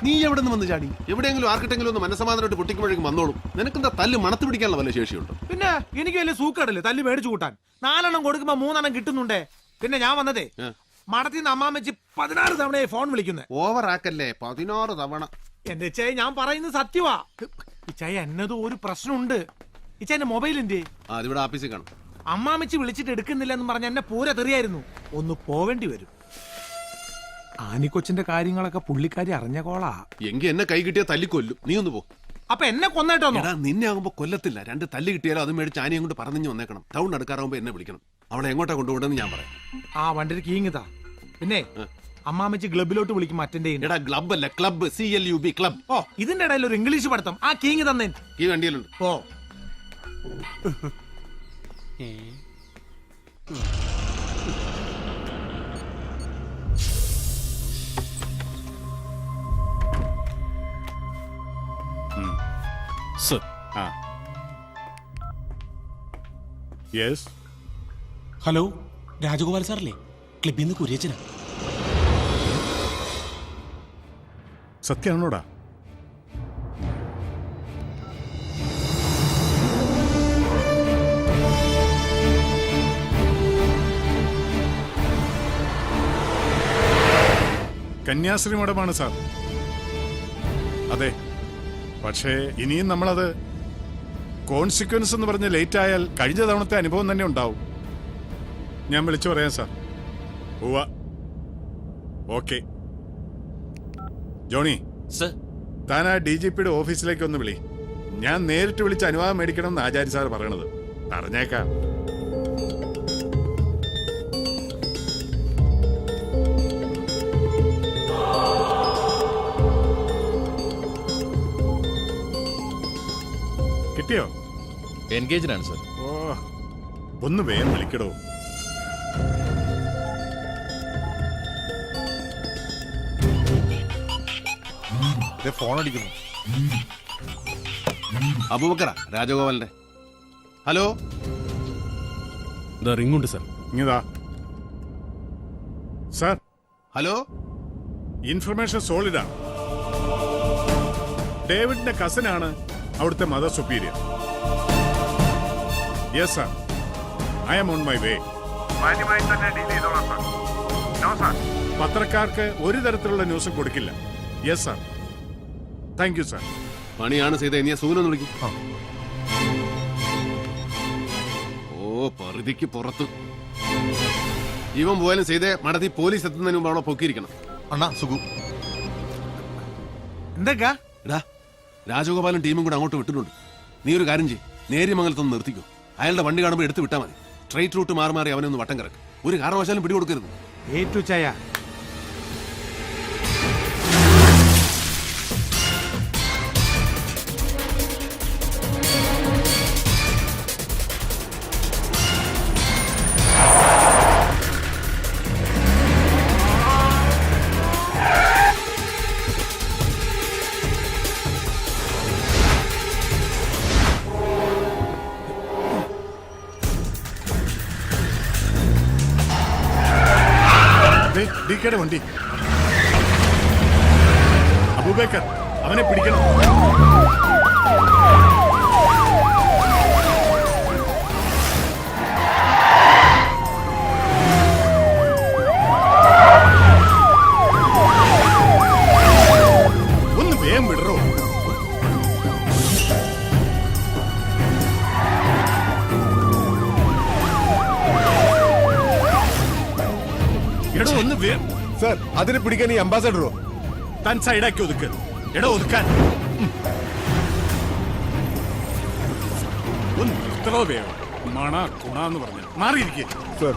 നീ എവിടെ നിന്ന് വന്ന് ചാടി? എവിടെയെങ്കിലും ആർക്കിട്ടെങ്കിലും ഒന്ന് മനസ്സമാധാനമായിട്ട് പൊട്ടിക്കുമ്പോഴേക്കും വന്നോളും. നിനക്കെന്താ തല്ല് മണത്ത് പിടിക്കാനുള്ള വല്ല ശേഷിയുണ്ടോ? പിന്നെ എനിക്ക് വലിയ സൂക്കടല്ലേ തല്ല് മേടിച്ചു കൂട്ടാൻ. 4 എണ്ണം കൊടുക്കുമ്പോ 3 എണ്ണം കിട്ടുന്നുണ്ടേ. പിന്നെ ഞാൻ വന്നതേ മടത്തിന്ന് അമ്മാമ്മച്ചി 16 തവണയായി ഫോൺ വിളിക്കുന്നേ. ഓവർ ആക്കല്ലേ, 16 തവണ. എന്റെ ഇച്ചായ ഞാൻ പറയുന്നത് സത്യവാ. ഇച്ചായ എന്നതും ഒരു പ്രശ്നമുണ്ട്. ഇച്ചായന്റെ മൊബൈൽ എന്തേ? അതിവിടെ ആഫീസിൽ കാണും. അമ്മാമ്മച്ചി വിളിച്ചിട്ട് എടുക്കുന്നില്ല എന്ന് പറഞ്ഞ എന്നെ പൂര തെറിയായിരുന്നു. ഒന്ന് പോവേണ്ടി വരും. ആനിക്കൊച്ചിന്റെ കാര്യങ്ങളൊക്കെ പുള്ളിക്കാരി അറിഞ്ഞ കോളാ. എങ്കിൽ എന്നെ കൈ കിട്ടിയാൽ തല്ലിക്കൊല്ലും. നീ ഒന്ന് പോ. അപ്പൊ എന്നെ കൊന്നേട്ടോ? നിന്നെ ആകുമ്പോ കൊല്ലത്തില്ല. 2 തല്ല് കിട്ടിയാലോ അത് മേടിച്ച് ആനയും കൊണ്ട് പറഞ്ഞു വന്നേക്കണം. ടൗൺ അടുക്കാറാകുമ്പോ എന്നെ വിളിക്കണം. അവളെ എങ്ങോട്ടാ കൊണ്ടുപോകണമെന്ന് ഞാൻ പറയാം. ആ വണ്ടിയിൽ കീങ്ങിതാ. പിന്നെ അമ്മാമ്മച്ചി ക്ലബിലോട്ട് വിളിക്കും അറ്റൻഡ് ചെയ്യുന്നത്. എടാ ക്ലബ് അല്ല, ക്ലബ്, CLUB, ക്ലബ്. ഓ ഇതിന്റെ ഇടയിൽ ഒരു ഇംഗ്ലീഷ് പഠിത്തം. ആ കീങ് തന്നെ ഈ വണ്ടിയിലുണ്ട്. ഓ സർ. യെസ്. ഹലോ, രാജഗോപാൽ സാറല്ലേ? ക്ലിപ്പിൽ നിന്ന് കുര്യച്ചനാ. സത്യമാണോടാ? കന്യാസ്ത്രീ മഠമാണ് സാർ. അതെ, പക്ഷേ ഇനിയും നമ്മളത് കോൺസിക്വൻസ് എന്ന് പറഞ്ഞ് ലേറ്റ് ആയാൽ കഴിഞ്ഞ തവണത്തെ അനുഭവം തന്നെ ഉണ്ടാവും. ഞാൻ വിളിച്ചു പറയാം സാർ. ഉവ്വ. ഓക്കെ. ജോണി സർ, താൻ ആ DGPയുടെ ഓഫീസിലേക്ക് ഒന്ന് വിളി. ഞാൻ നേരിട്ട് വിളിച്ച് അനുവാദം മേടിക്കണം എന്ന് ആചാര്യ സാർ പറയണത്. പറഞ്ഞേക്കാം. കിട്ടിയോ? എൻഗേജ്ഡ് ആണ് സർ. ഓ, ഒന്ന് വേഗം വിളിക്കടോ. ഫോൺ അടിക്കുന്നു. അബൂബക്കറാ, രാജഗോപാലിന്റെ. ഹലോ. റിങ്ങുണ്ട് സർ. ഇങ്ങതാ സാർ. ഹലോ. ഇൻഫർമേഷൻ സോളിഡ് ആണ്. ഡേവിഡിന്റെ കസിനാണ് അവിടുത്തെ mother superior. Yes sir, I am on my way. പത്രക്കാർക്ക് ഒരു തരത്തിലുള്ള ന്യൂസും കൊടുക്കില്ല. Yes sir. Thank you sir. പണിയാണ് ചെയ്ത. ഇനി സൂനൊന്ന് വിളിക്കും. ഓ, പരിധിക്ക് പുറത്ത്. ഇവൻ പോയാലും ചെയ്തേ മടത്തി പോലീസ് എത്തുന്നതിന് മുമ്പ് അവളെ പൊക്കിയിരിക്കണം. അണ്ണാ സുഖു. എന്തൊക്കെ? എടാ, രാജഗോപാലും ടീമും കൂടെ അങ്ങോട്ട് വിട്ടിട്ടുണ്ട്. നീ ഒരു കാര്യം ചെയ്യ്, നേര്യമംഗലത്തൊന്ന് നിർത്തിക്കോ. അയാളുടെ വണ്ടി കാണുമ്പോൾ എടുത്ത് വിട്ടാൽ മതി. സ്ട്രൈറ്റ് റൂട്ട് മാറി മാറി അവനെ ഒന്ന് വട്ടം കിടക്കും. ഒരു കാരണവശാലും പിടികൊടുക്കരുത്. ഏറ്റു ചായ. DKയുടെ വണ്ടി. അബൂബക്കർ, അവനെ പിടിക്കണം. ഒന്ന് വേഗം വിടറോ. എടോ ഒന്ന് വേഗം. സർ, അതിനെ പിടിക്കാൻ ഈ അംബാസഡറോ? താൻ സൈഡാക്കി ഒതുക്ക്. എടോ ഒതുക്കാൻ. ഒന്ന് ഇത്രോ വേഗം. മണ കുണാന്ന് പറഞ്ഞു മാറിയിരിക്കേ. സർ,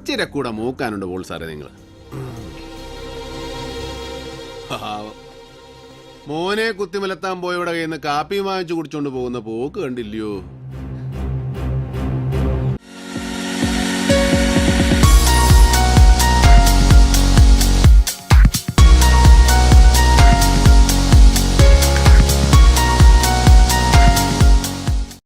ഇച്ചിരി കൂടെ മൂക്കാനുണ്ട് പോൾ സാറേ നിങ്ങൾ. മോനെ കുത്തിമലത്താൻ പോയവിടെ കയ്യിൽ നിന്ന് കാപ്പി വാങ്ങിച്ചു കുടിച്ചോണ്ട് പോകുന്ന പോക്ക് കണ്ടില്ലയോ?